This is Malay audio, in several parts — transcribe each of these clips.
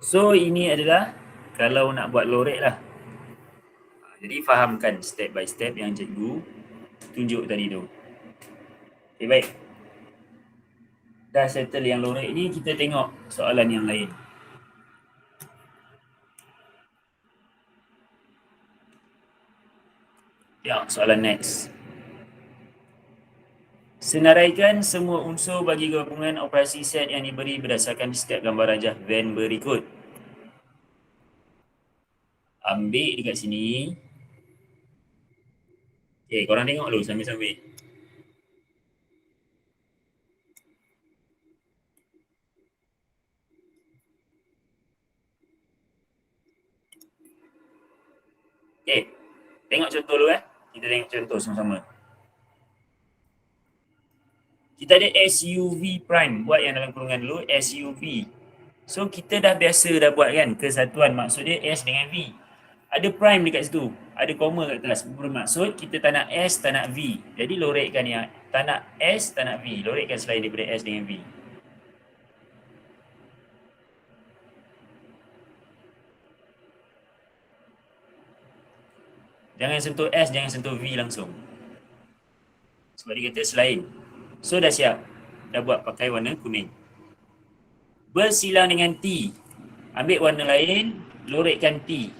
So ini adalah kalau nak buat lorek lah. Jadi fahamkan step by step yang cikgu tunjuk tadi tu. Okay, baik. Dah settle yang lorek ni, kita tengok soalan yang lain. Ya, soalan next. Senaraikan semua unsur bagi gabungan operasi set yang diberi berdasarkan setiap gambar rajah Venn berikut. Ambil dekat sini. Okay, korang tengok dulu sambil-sambil. Okay, tengok contoh dulu . Kita tengok contoh sama-sama. Kita ada SUV prime. Buat yang dalam kurungan dulu, SUV. So, kita dah biasa dah buat kan kesatuan. Maksud dia S dengan V. Ada prime dekat situ. Ada koma kat atas. Bermaksud kita tak nak S, tak nak V. Jadi, lorekkan yang tak nak S, tak nak V. Lorekkan selain daripada S dengan V. Jangan sentuh S, jangan sentuh V langsung. Sebab dia kata selain. So, dah siap. Dah buat pakai warna kuning. Bersilang dengan T. Ambil warna lain, lorekkan T.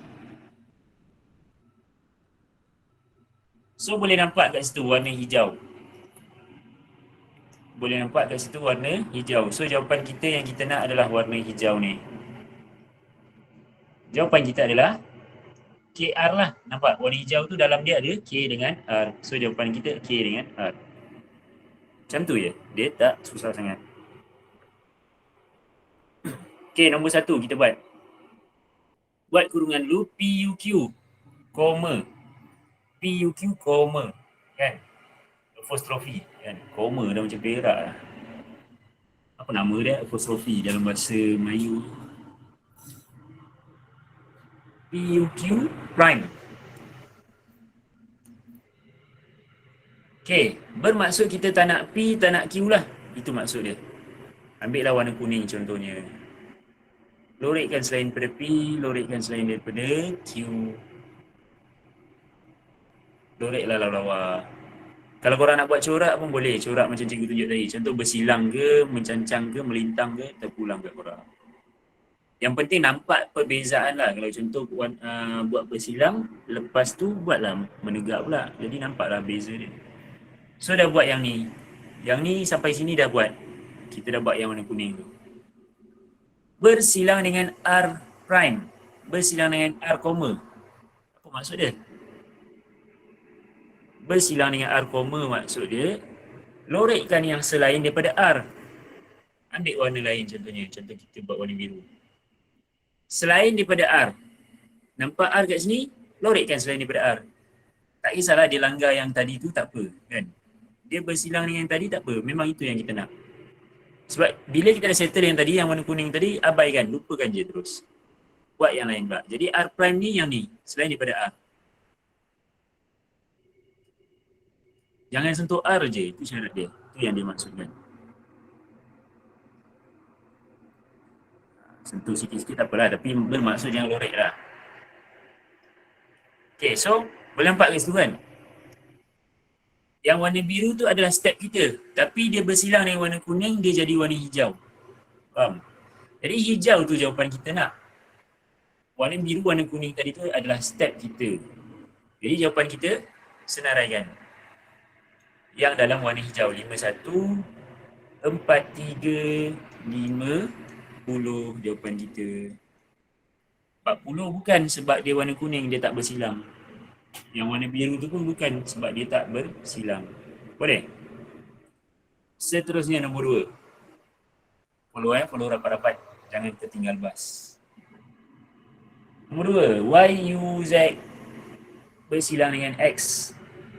So, boleh nampak kat situ warna hijau. Boleh nampak kat situ warna hijau. So, jawapan kita yang kita nak adalah warna hijau ni. Jawapan kita adalah KR lah. Nampak warna hijau tu dalam dia ada K dengan R. So, jawapan kita K dengan R. Macam tu je. Dia tak susah sangat. Okay, nombor 1 kita buat. Buat kurungan dulu PUQ, koma. PUQ, koma. Kan? Apostrophe. Kan? Koma dah macam perak lah. Apa nama dia? Apostrophe dalam bahasa Melayu. PUQ prime. Okay, bermaksud kita tak nak P, tak nak Q lah. Itu maksud dia. Ambil lah warna kuning contohnya. Lorekkan selain daripada P, lorekkan selain daripada Q. Loreklah lawa-lawa. Kalau korang nak buat corak pun boleh. Corak macam cikgu tunjuk tadi. Contoh bersilang ke, mencancang ke, melintang ke, terpulang kat korang. Yang penting nampak perbezaan lah. Kalau contoh buat bersilang, lepas tu buatlah menegak pula. Jadi nampaklah beza dia. So dah buat yang ni. Yang ni sampai sini dah buat. Kita dah buat yang warna kuning tu. Bersilang dengan R prime. Bersilang dengan R koma. Apa maksud dia? Bersilang dengan R koma maksud dia, lorekkan yang selain daripada R. Ambil warna lain contohnya. Contoh kita buat warna biru. Selain daripada R. Nampak R kat sini? Lorekkan selain daripada R. Tak kisahlah dia langgar yang tadi tu, tak apa. Kan? Dia bersilang dengan yang tadi, tak apa. Memang itu yang kita nak. Sebab bila kita dah settle yang tadi, yang warna kuning tadi, abaikan. Lupakan je terus. Buat yang lain pula. Jadi R prime ni yang ni. Selain daripada R. Jangan sentuh R je. Itu syarat dia. Itu yang dia maksudkan. Sentuh sikit-sikit tak apalah. Tapi bermaksud jangan lorek lah. Okay, so boleh nampak kat situ kan? Yang warna biru tu adalah step kita. Tapi dia bersilang dengan warna kuning, dia jadi warna hijau. Faham? Jadi hijau tu jawapan kita nak. Warna biru, warna kuning tadi tu adalah step kita. Jadi jawapan kita senaraikan. Yang dalam warna hijau. 51, 43, 50 jawapan kita. 40 bukan sebab dia warna kuning, dia tak bersilang. Yang warna biru tu pun bukan sebab dia tak bersilang. Boleh? Seterusnya nombor 2. Follow rapat-rapat. Jangan tertinggal bas. Nombor 2. Y, U, Z bersilang dengan X.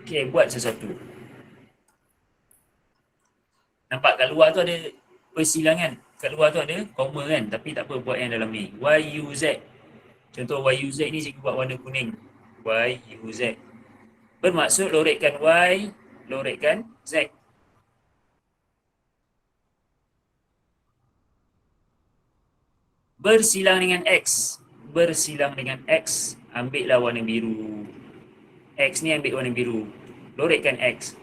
Okay, buat sesuatu. Nampak kat luar tu ada persilangan. Kat luar tu ada koma kan. Tapi tak apa, buat yang dalam ni. Y, U, Z. Contoh Y, U, Z ni cikgu buat warna kuning. Y, U, Z. Bermaksud lorekkan Y, lorekkan Z. Bersilang dengan X. Bersilang dengan X. Ambillah warna biru. X ni ambil warna biru. Lorekkan X.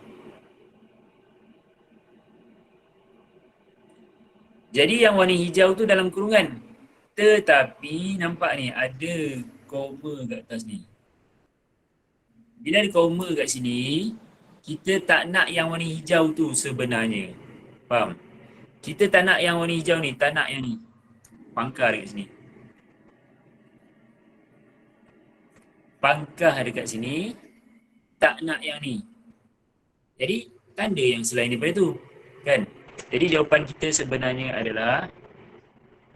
Jadi yang warna hijau tu dalam kurungan. Tetapi nampak ni ada koma kat atas ni. Bila ada koma kat sini, kita tak nak yang warna hijau tu sebenarnya. Faham? Kita tak nak yang warna hijau ni, tak nak yang ni. Pangkah dekat sini. Pangkah dekat sini, tak nak yang ni. Jadi, tanda yang selain daripada tu. Kan? Jadi, jawapan kita sebenarnya adalah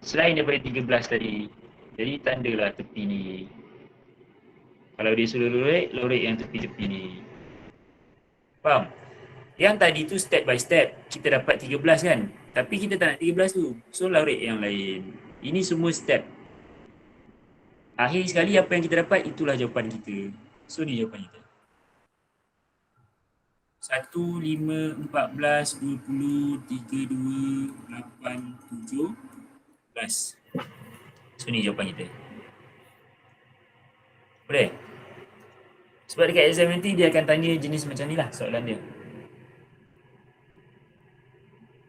selain daripada 13 tadi. Jadi, tandalah tepi ni. Kalau dia suruh lorek yang tepi-tepi ni. Faham? Yang tadi tu step by step. Kita dapat 13 kan? Tapi kita tak nak 13 tu. So, lorek yang lain. Ini semua step. Akhir sekali apa yang kita dapat, itulah jawapan kita. So, ni jawapan kita. 1, 5, 14, 20, 32, 8, 7, 11. So, ni jawapan kita. Boleh? Sebab dekat exam nanti dia akan tanya jenis macam ni lah soalan dia.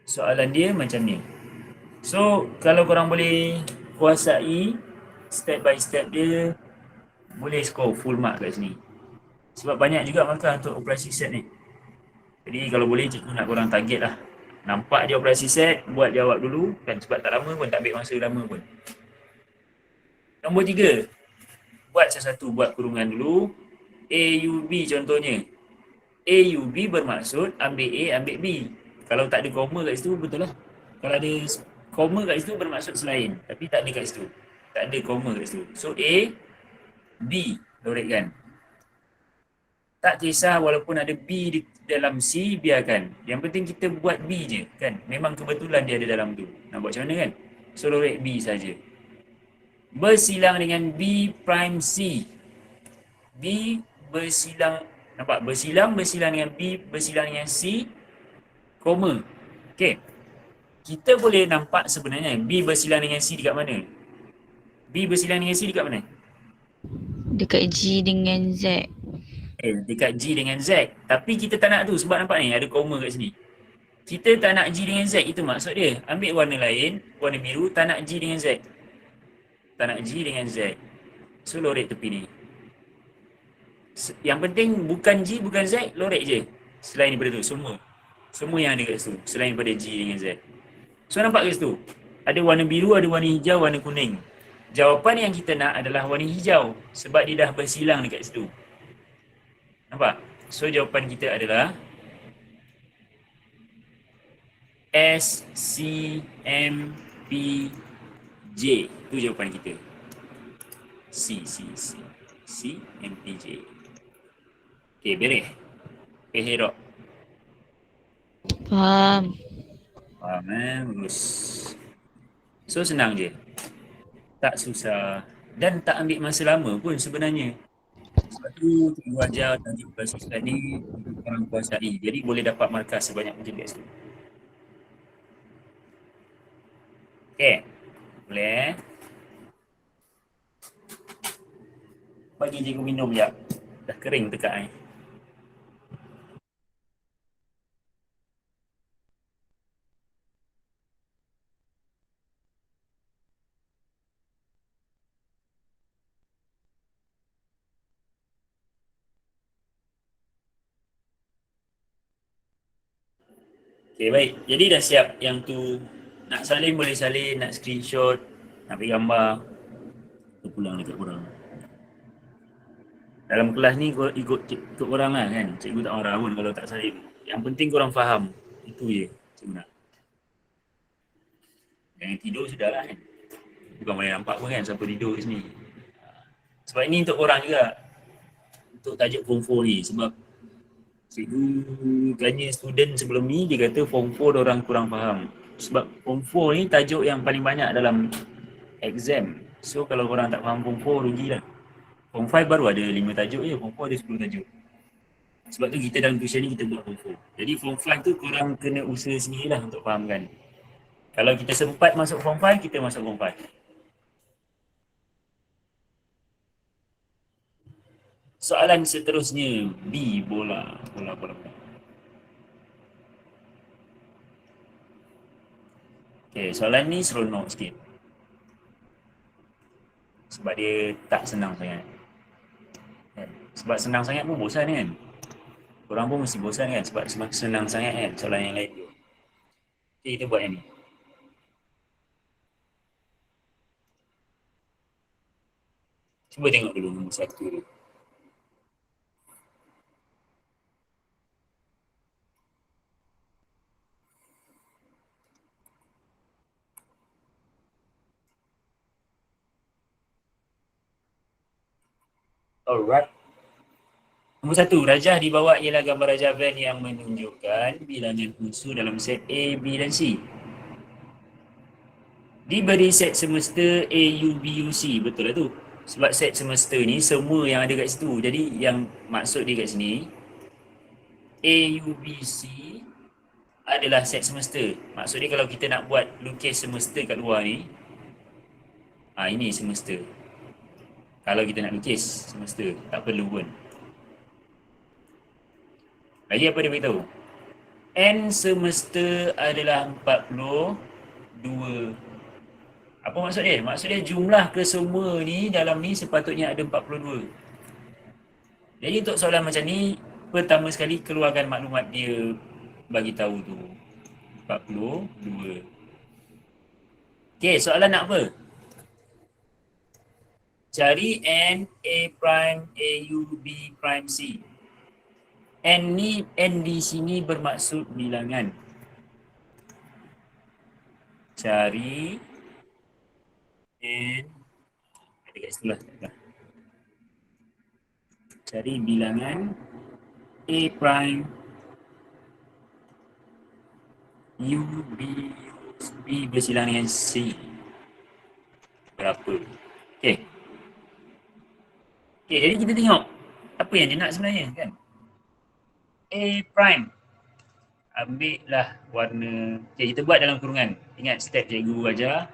Soalan dia macam ni. So, kalau korang boleh kuasai step by step dia, boleh score full mark kat sini. Sebab banyak juga markah untuk operasi set ni. Jadi kalau boleh cikgu nak korang target lah. Nampak dia operasi set, buat jawab dulu. Kan sebab tak lama pun, tak ambil masa lama pun. Nombor 3. Buat satu-satu, buat kurungan dulu. AUB contohnya. AUB bermaksud ambil A, ambil B. Kalau tak ada koma kat situ, betul lah. Kalau ada koma kat situ bermaksud selain. Tapi tak ada kat situ. Tak ada koma kat situ. So A, B. Lorekkan. Tak kisah walaupun ada B di dalam C, biarkan. Yang penting kita buat B je. Kan? Memang kebetulan dia ada dalam tu. Nak buat macam mana kan? So lorek B saja. Bersilang dengan B prime C. B bersilang, nampak? Bersilang dengan B, bersilang dengan C, koma. Okay. Kita boleh nampak sebenarnya B bersilang dengan C dekat mana? B bersilang dengan C dekat mana? Dekat G dengan Z. Dekat G dengan Z. Tapi kita tak nak tu sebab nampak ni ada koma kat sini. Kita tak nak G dengan Z, itu maksud dia. Ambil warna lain, warna biru, tak nak G dengan Z. Tak nak G dengan Z. So lorek tepi ni. Yang penting bukan G, bukan Z, lorek je. Selain daripada tu, semua. Semua yang ada kat situ, selain daripada G dengan Z. So nampak kat situ? Ada warna biru, ada warna hijau, warna kuning. Jawapan yang kita nak adalah warna hijau. Sebab dia dah bersilang dekat situ. Nampak? So jawapan kita adalah S, C, M, P, J. Itu jawapan kita. C, M, P, J. Okay, beres. Okay, Herok. Faham. Faham bagus. So senang je. Tak susah. Dan tak ambil masa lama pun sebenarnya. Sebab tu cikgu ajar tajuk bersifat ni untuk orang kuasai. Jadi boleh dapat markah sebanyak mungkin kat situ. Okay. Boleh. Bagi cikgu minum sekejap. Dah kering tekak ni. Okay, baik. Jadi dah siap yang tu. Nak salin boleh salin, nak screenshot, nak ambil gambar. Tu pulang dekat korang. Dalam kelas ni ikut korang lah kan. Cikgu tak marah pun kalau tak salin. Yang penting korang faham. Itu je cikgu nak. Jangan tidur sudah lah kan. Bukan boleh nampak pun kan siapa tidur kat sini. Sebab ini untuk korang juga. Untuk tajuk Form 4 ni. Sebab cikgu tanya student sebelum ni, dia kata Form 4 orang kurang faham. Sebab Form 4 ni tajuk yang paling banyak dalam exam. So kalau korang tak faham Form 4, rugilah. Form 5 baru ada 5 tajuk je, Form 4 ada 10 tajuk. Sebab tu kita dalam tuition ni kita buat Form 4. Jadi Form 5 tu korang kena usaha sendirilah untuk fahamkan. Kalau kita sempat masuk Form 5, kita masuk Form 5. Soalan seterusnya, B, bola. Okay, soalan ni seronok sikit. Sebab dia tak senang sangat. Kan? Sebab senang sangat pun bosan kan? Korang pun mesti bosan kan? Sebab senang sangat kan soalan yang lain tu. Okay, kita buat yang ni. Cuba tengok dulu nombor 1 tu. Alright. Nombor 1, rajah di bawah ialah gambar rajah Venn yang menunjukkan bilangan unsur dalam set A, B dan C. Diberi set semesta A, U, B, U, C. Betul lah tu. Sebab set semesta ni semua yang ada kat situ. Jadi yang maksud dia kat sini, A, U, B, C adalah set semesta. Maksud dia kalau kita nak buat lukis semesta kat luar ni, ini semesta. Kalau kita nak lukis semesta, tak perlu pun. Lagi apa dia beritahu? N semesta adalah 42. Apa maksud dia? Maksud dia jumlah kesemua ni dalam ni sepatutnya ada 42. Jadi untuk soalan macam ni, pertama sekali keluarkan maklumat dia bagi tahu tu. 42. Okey, soalan nak apa? Cari N, A prime, A, U, B prime, C. N di sini bermaksud bilangan. Cari N, ada kat situ lah. Cari bilangan A prime, U, B bersilang dengan C. Berapa? Okay. Okay, jadi kita tengok apa yang dia nak sebenarnya kan. A prime. Ambil lah warna. Okay, kita buat dalam kurungan. Ingat step cikgu ajar.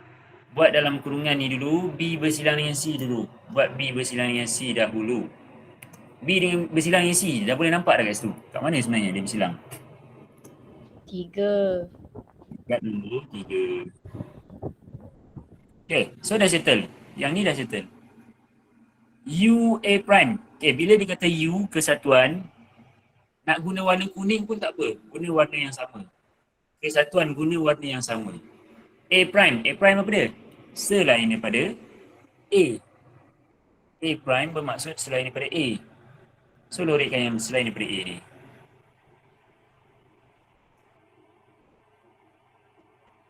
Buat dalam kurungan ni dulu. B bersilang dengan C dulu. Buat B bersilang dengan C dahulu. B dengan bersilang dengan C. Dah boleh nampak dah kat situ. Kat mana sebenarnya dia bersilang? 3. Kat dulu 3. Okay, so dah settle. Yang ni dah settle. U A prime. Okay, bila dia kata U kesatuan, nak guna warna kuning pun tak apa. Guna warna yang sama. Kesatuan guna warna yang sama. A prime. A prime apa dia? Selain daripada A. A prime bermaksud selain daripada A. So, lorikkan yang selain daripada A ni.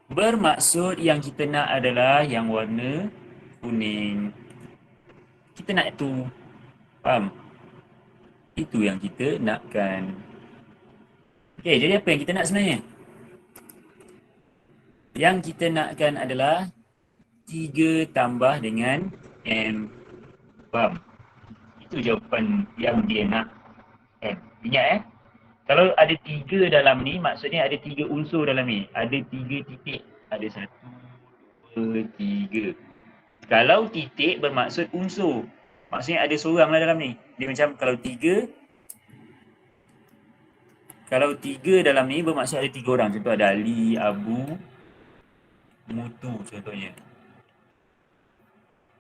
Bermaksud yang kita nak adalah yang warna kuning. Kita nak tu. Faham? Itu yang kita nakkan. Okay, jadi apa yang kita nak sebenarnya? Yang kita nakkan adalah 3 tambah dengan M. Faham? Itu jawapan yang dia nak. M. Ingat kalau ada 3 dalam ni, maksudnya ada 3 unsur dalam ni. Ada 3 titik. Ada 1, 2, 3. Kalau titik bermaksud unsur. Maksudnya ada seorang lah dalam ni. Dia macam kalau 3 dalam ni bermaksud ada 3 orang. Contoh ada Ali, Abu, Mutu contohnya.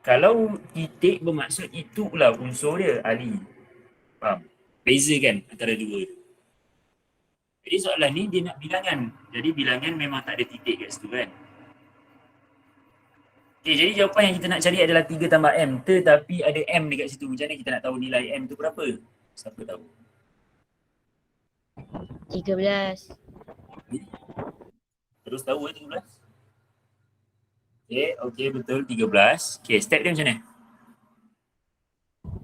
Kalau titik bermaksud itulah unsur dia, Ali. Faham? Beza kan antara dua tu. Jadi soalan ni dia nak bilangan. Jadi bilangan memang tak ada titik kat situ kan. Okay, jadi jawapan yang kita nak cari adalah 3 tambah M. Tetapi ada M dekat situ. Macam mana kita nak tahu nilai M tu berapa? Siapa tahu? 13. Terus tahu 13? Okay, betul 13. Okay, step dia macam mana?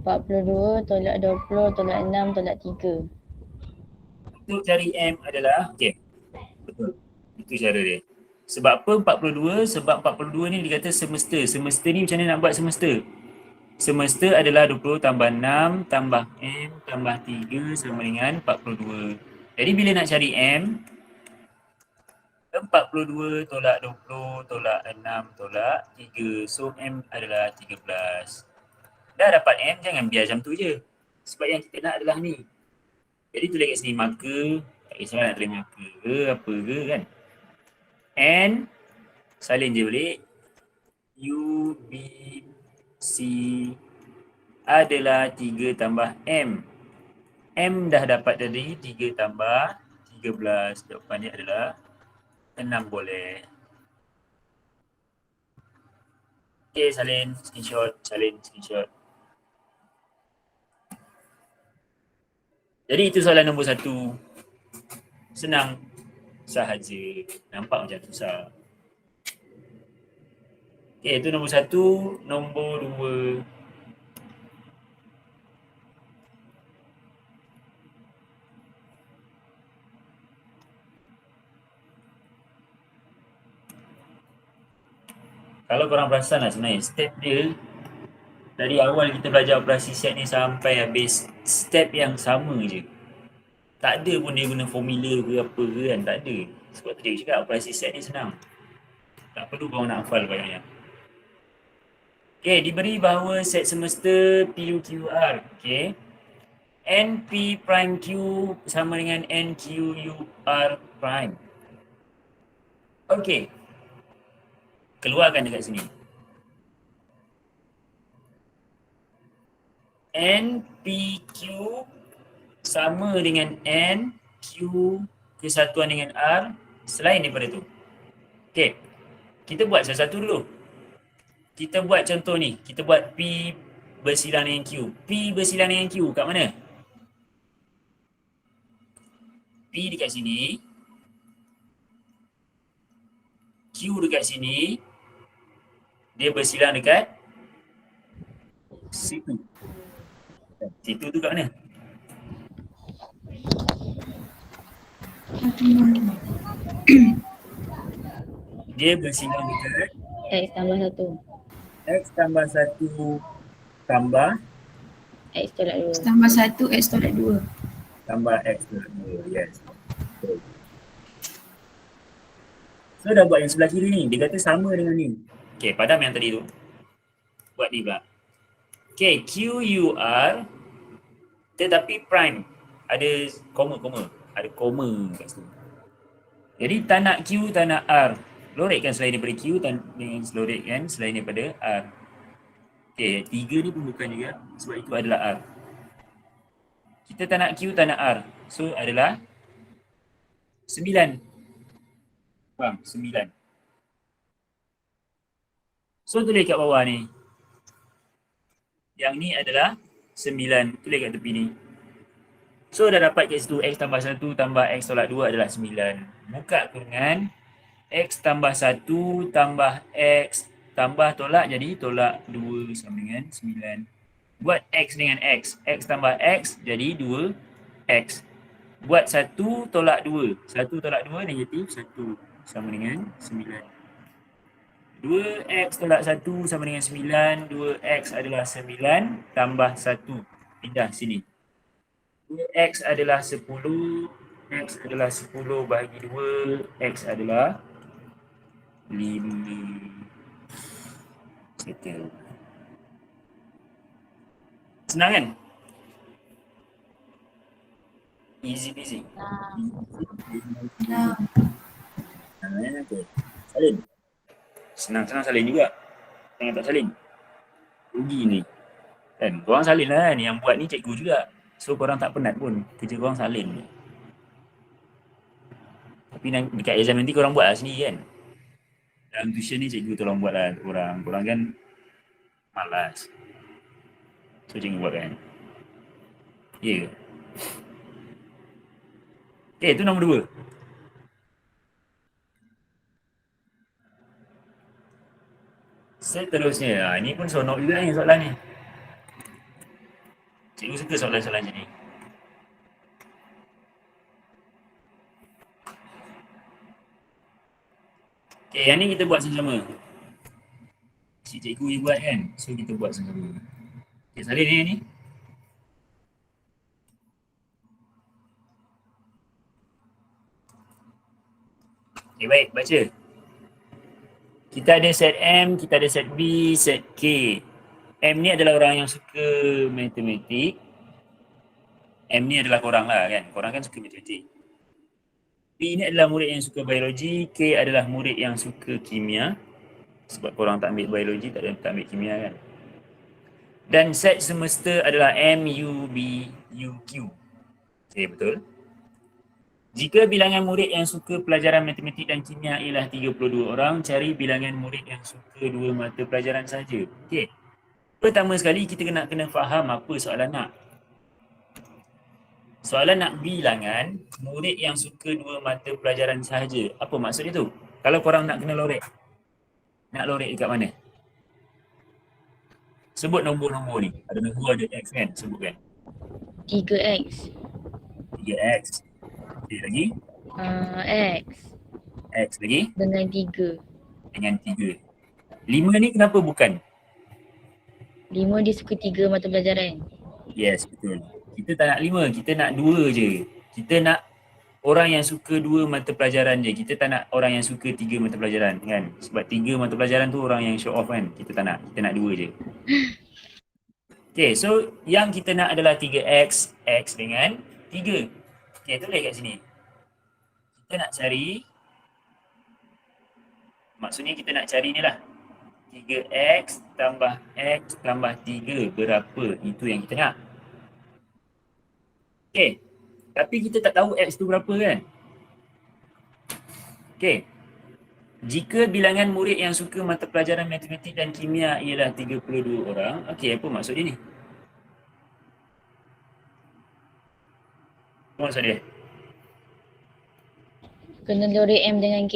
42 tolak 20 tolak 6 tolak 3. Untuk cari M adalah, okay, betul. Itu cara dia. Sebab apa 42? Sebab 42 ni dia kata semesta. Semesta ni macam mana nak buat semesta? Semesta adalah 20 tambah 6 tambah M tambah 3 sama dengan 42. Jadi bila nak cari M, 42 tolak 20 tolak 6 tolak 3. So M adalah 13. Dah dapat M, jangan biar macam tu je. Sebab yang kita nak adalah ni. Jadi tulis kat sini maka, tak kisahlah nak tulis maka ke apa ke kan. And salin je balik. U, B, C adalah 3 tambah M. M dah dapat tadi 3 tambah 13. Jawapannya adalah 6 boleh. Okay, salin screenshot. Jadi itu soalan nombor 1. Senang sahaja. Nampak macam susah. Okay, itu nombor 1. Nombor 2. Kalau korang perasan lah sebenarnya, step dia dari awal kita belajar operasi set ni sampai habis, step yang sama je. Tak ada pun dia guna formula ke apa ke kan, tak ada. Sebab tadi aku cakap operasi set ni senang. Tak perlu korang nak hafal banyak-banyak. Okay, diberi bahawa set semesta PUQR. Okay. NP prime Q sama dengan NQUR prime. Okay. Keluarkan dekat sini. NPQ sama dengan NQ kesatuan dengan R selain daripada tu. Okay. Kita buat satu-satu dulu. Kita buat contoh ni. Kita buat P bersilang dengan Q. P bersilang dengan Q kat mana? P dekat sini. Q dekat sini. Dia bersilang dekat situ. Situ tu kat mana? Dia bersilang dekat X tambah 1. X tambah 1 tambah X tolak 2. X tambah 1, X tolak 2. tambah X tolak 2. Yes. Betul. So dah buat yang sebelah kiri ni. Dia kata sama dengan ni. Okay, padam yang tadi tu. Buat ni pula. Okay, QUR tetapi prime. Ada koma-koma. Ada koma kat situ. Jadi tak nak Q, tak nak R. Lorikkan selain daripada Q dengan lorikkan selain daripada R. Okay, 3 ni pun bukan juga sebab itu adalah R. Kita tak nak Q, tak nak R. So adalah 9. Faham? 9. So tulis kat bawah ni. Yang ni adalah 9. Tulis kat tepi ni. So dah dapat kat situ X tambah 1 tambah X tolak 2 adalah 9. Buka kurungan. X tambah 1 tambah X tambah tolak jadi tolak 2 sama dengan 9. Buat X dengan X. X tambah X jadi 2X. Buat 1 tolak 2. 1 tolak 2 negatif 1 sama dengan 9. 2X tolak 1 sama dengan 9. 2X adalah 9 tambah 1. Pindah sini. 2X adalah 10. X adalah 10 bahagi 2. X adalah 5. Settle. Senang kan? Easy peasy. Nah, Okay. Salin. Senang-senang salin juga. Jangan tak salin. Rugi ni. Kan? Korang salin lah kan. Yang buat ni cikgu juga. So korang tak penat pun. Kerja korang salin. Tapi dekat exam nanti korang buat lah sendiri kan. Dalam tuition ni cikgu tolong buat lah korang. Korang kan malas. So cikgu buat kan. Ya. Yeah. Okay, itu nombor 2. Seterusnya, ini pun sonok juga ni soalan ni. Cikgu suka soalan-soalan macam ni. Okay, yang ni kita buat sama-sama. Cikgu yang buat kan, so kita buat sama-sama. Okay, salin ni. Okay, baik, baca. Kita ada set M, kita ada set B, set K. M ni adalah orang yang suka matematik. M ni adalah korang lah kan. Korang kan suka matematik. P ni adalah murid yang suka biologi. K adalah murid yang suka kimia. Sebab korang tak ambil biologi, tak ambil kimia kan. Dan set semesta adalah M, U, B, U, Q. Okay, betul. Jika bilangan murid yang suka pelajaran matematik dan kimia ialah 32 orang, cari bilangan murid yang suka 2 mata pelajaran saja. Okey. Pertama sekali kita kena faham apa soalan nak. Soalan nak bilangan murid yang suka 2 mata pelajaran sahaja. Apa maksud itu? Kalau korang nak kena lorek. Nak lorek dekat mana? Sebut nombor-nombor ni. Ada nombor, ada X kan? Sebutkan. 3x. 3X. Okey, lagi? X X lagi? dengan 3. Dengan 3. 5 ni kenapa bukan? 5 dia suka 3 mata pelajaran. Yes, betul. Kita tak nak 5, kita nak 2 je. Kita nak orang yang suka 2 mata pelajaran je. Kita tak nak orang yang suka 3 mata pelajaran kan. Sebab 3 mata pelajaran tu orang yang show off kan. Kita tak nak, kita nak 2 je. Okay, so yang kita nak adalah 3X, X dengan 3. Okay, tulis kat sini. Kita nak cari, maksudnya kita nak cari ni lah. 3X tambah X tambah 3 berapa? Itu yang kita nak. Okay, tapi kita tak tahu X tu berapa kan? Okay, jika bilangan murid yang suka mata pelajaran matematik dan kimia ialah 32 orang, okay, apa maksud dia ni? Apa maksud dia? Kena lorek M dengan K.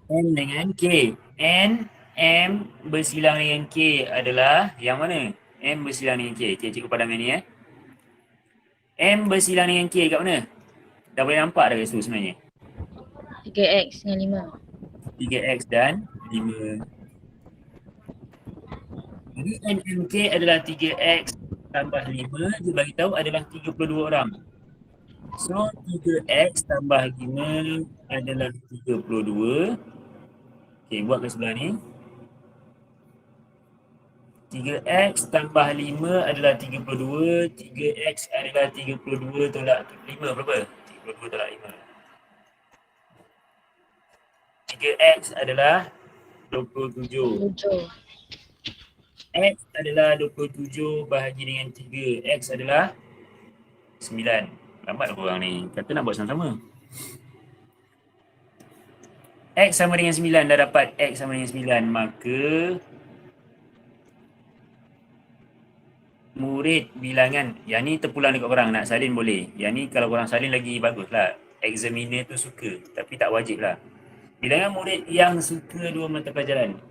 N dengan K. M bersilang dengan K adalah yang mana? M bersilang dengan K. Okay, cikgu padangan ni M bersilang dengan K kat mana? Dah boleh nampak dah kat situ sebenarnya. 3x dengan 5. 3X dan 5. Jadi NMK adalah 3X tambah 5. Dia bagi tahu adalah 32 orang. So 3X tambah 5 adalah 32. Okay, buat ke sebelah ni. 3X tambah 5 adalah 32. 3X adalah 32 tolak 5 berapa? 32 tolak 5. 3X adalah 27. 7. X adalah 27 bahagi dengan 3. X adalah 9. Lambat korang ni. Kata nak buat sama-sama. X sama dengan 9. Dah dapat X sama dengan 9. Maka murid bilangan. Yang ni terpulang dekat korang. Nak salin boleh. Yang ni kalau korang salin lagi bagus lah. Examiner tu suka. Tapi tak wajib lah. Bilangan murid yang suka 2 mata pelajaran.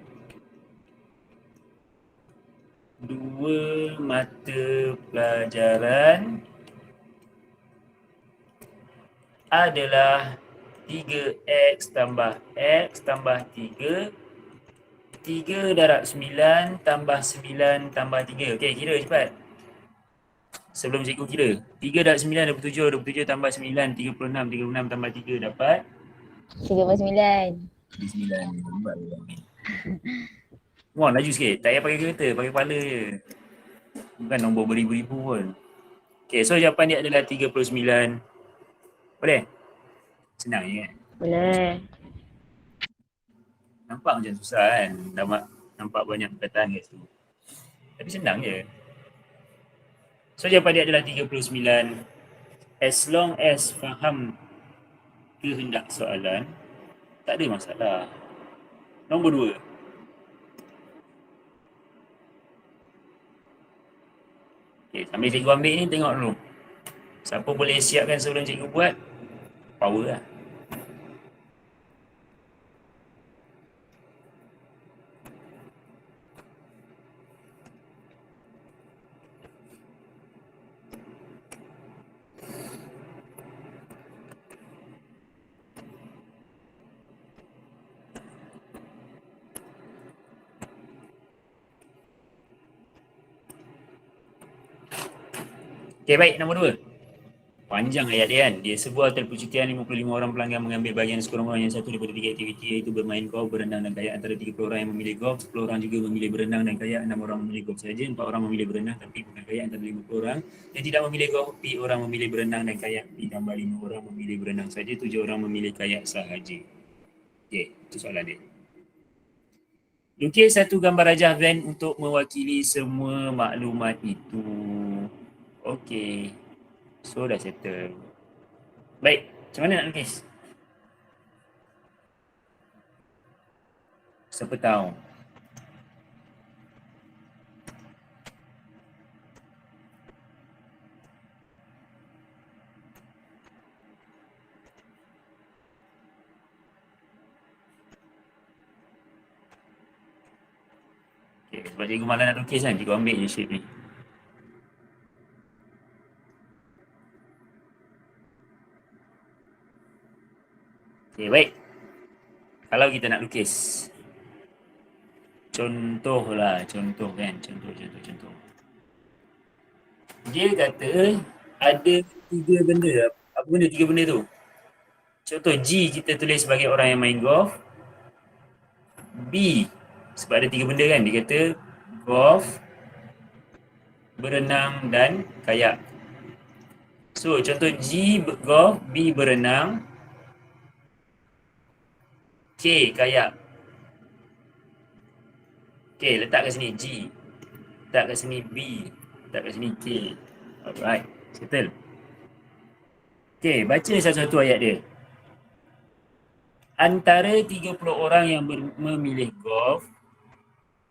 2 mata pelajaran adalah 3X tambah X tambah 3. 3 darab 9 tambah 9 tambah 3. Okey, kira cepat. Sebelum cikgu kira. 3 darab 9, 27. 27 tambah 9, 36. 36 tambah 3 dapat 39. 9. Wah, laju sikit. Tak payah pakai kereta, pakai kepala je. Bukan nombor beribu-ribu pun. Okay, so jawapan dia adalah 39. Boleh? Senang je kan? Boleh. Nampak macam susah kan? Nampak banyak perkataan kat situ. Tapi senang je. So jawapan dia adalah 39. As long as faham kehendak soalan, tak ada masalah. Nombor 2. Okay, sambil cikgu ambil ni, tengok dulu. Siapa boleh siapkan sebelum cikgu buat, power lah. Okay, baik. Nombor 2. Panjang ayat dia kan. Dia sebuah hotel percutian 55 orang pelanggan mengambil bahagian sekurang-kurangnya satu daripada 3 aktiviti, iaitu bermain golf, berenang dan kayak. Antara 30 orang yang memilih golf, 10 orang juga memilih berenang dan kayak, 6 orang memilih golf saja, 4 orang memilih berenang tapi bukan kayak. Antara 50 orang yang tidak memilih golf, 4 orang memilih berenang dan kayak, ditambah 5 orang memilih berenang saja, 7 orang memilih kayak sahaja. Okey, itu soalan dia. Lukis satu gambar rajah van untuk mewakili semua maklumat itu. Okey. So dah settle. Baik, macam mana nak lukis? Siapa tahu? Okay, sebab cikgu malas nak lukis kan, cikgu ambil je shape ni. Okay, baik. Kalau kita nak lukis, contoh kan, contoh. Dia kata ada 3 benda. Apa benda 3 benda tu? Contoh G kita tulis sebagai orang yang main golf. B, sebab ada 3 benda kan, dia kata golf, berenang dan kayak. So contoh G golf, B berenang, K kayak. K letak kat sini G, letak kat sini B, letak kat sini K. Alright, settle. Okay, baca satu-satu ayat dia. Antara 30 orang yang memilih golf,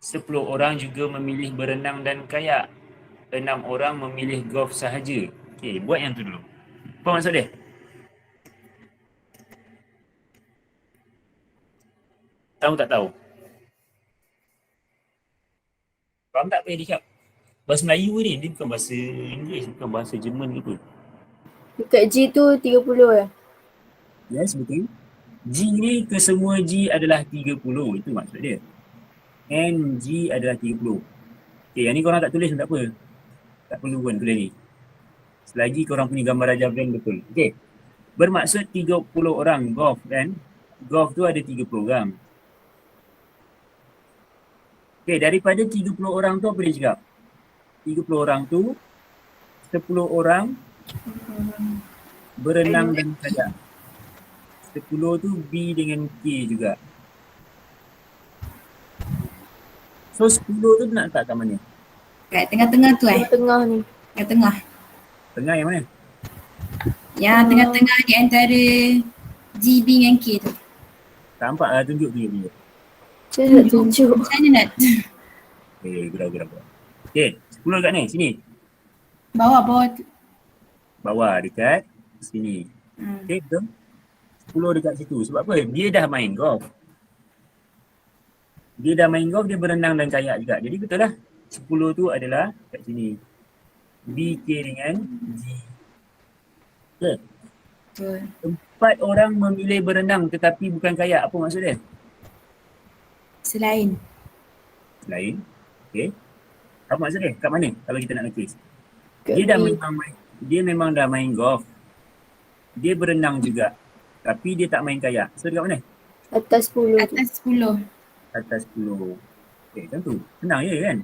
10 orang juga memilih berenang dan kayak. 6 orang memilih golf sahaja. Okay, buat yang tu dulu. Apa maksud dia? Tahu tak tahu? Faham tak apa yang dia cakap? Bahasa Melayu ni, dia bukan bahasa Inggeris, bukan bahasa Jerman ke apa. Dekat G tu 30 ya? Yes, betul. G ni kesemua G adalah 30. Itu maksud dia. And G adalah 30. Okay, yang ni korang tak tulis pun tak apa. Tak perlu pun tulis ni. Selagi korang punya gambar rajah van betul. Okay. Bermaksud 30 orang golf kan. Golf tu ada 30 orang. Okay, daripada 30 orang tu apa dia cakap? 30 orang tu 10 orang berenang dan kayak. 10 tu B dengan K juga. So 10 tu nak letak kat mana? Kat tengah-tengah tu Tengah ni. Kat tengah. Tengah yang mana? Yang tengah-tengah di antara G, B dengan K tu. Nampak lah, tunjuk. Saya nak tunjuk. Macam mana nak? Gerak. Okay, 10 kat ni, sini. Bawah tu. Bawah dekat sini. Okay, betul? 10 dekat situ. Sebab apa? Dia dah main golf. Dia berenang dan kayak juga. Jadi betul lah. 10 tu adalah kat sini. B, K dengan G. Okay. Betul. 4 orang memilih berenang tetapi bukan kayak. Apa maksud dia? Selain. Okay. Apa maksud dia? Kat mana kalau kita nak lukis? Kat Dia memang dah main golf. Dia berenang juga. Tapi dia tak main kayak. So dekat mana? Atas 10 tu. Atas 10. Atas 10. Okay, macam tu. Senang je kan?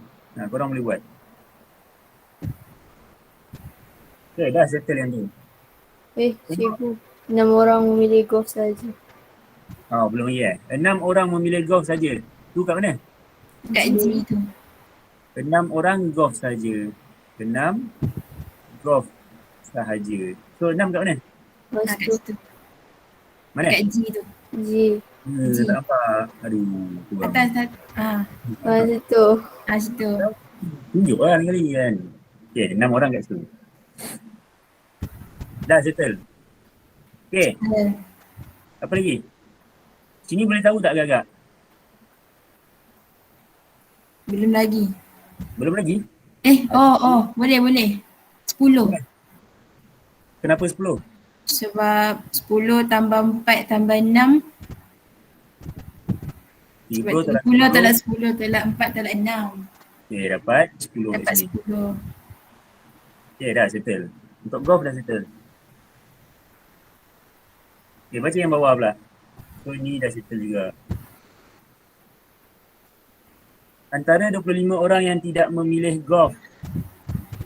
Korang boleh buat. Okay, dah settle yang tu. Cikgu. 6 orang memilih golf saja. Belum lagi 6 orang memilih golf saja. Tu kat mana? Kat G tu. 6 orang golf saja. 6 golf sahaja. So 6 kat mana? Lepas Kat tu situ. Mana? Kat G tu. G. Tak nampak. Aduh. Kurang. Atas. Lepas tu. Situ. Tunjuk lah lain kali kan. Okay, 6 orang kat situ. Dah settle. Okay, apa lagi? Sini boleh tahu tak agak-agak? Belum lagi. Belum lagi? Boleh. 10. Kenapa 10? Sebab 10 tambah 4 tambah 6. 10 10 tolak 10 tolak 4 tolak 6. Okay, dapat 10 kat Dapat sini. 10. Okay, dah settle. Untuk golf dah settle. Okay, baca yang bawah pula. So ni dah settle juga. Antara 25 orang yang tidak memilih golf.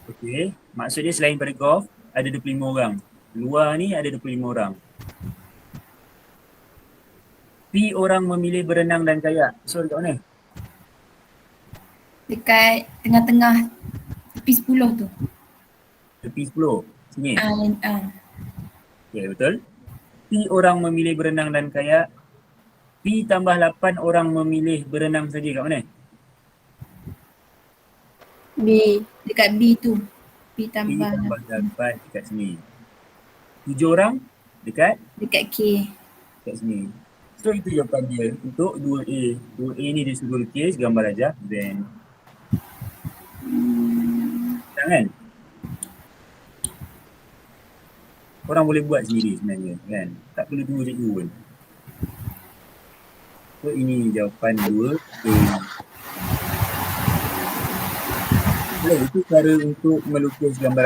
Okey, maksudnya selain pada golf ada 25 orang. Luar ni ada 25 orang. P orang memilih berenang dan kayak. So dekat mana? Dekat tengah-tengah tepi 10 tu. Tepi 10. Sini. Okey, betul. P orang memilih berenang dan kayak. P tambah 8 orang memilih berenang saja kat mana? B. Dekat B tu. P B tambah tambah 8 dekat sini. 7 orang dekat dekat K. sini. So itu jawapan dia untuk 2A. 2A ni dia suruh lukis gambar aja then kan? Korang boleh buat sendiri sebenarnya kan? Tak perlu tunggu cikgu pun. So ini jawapan 2A. Itu cara untuk melukis gambar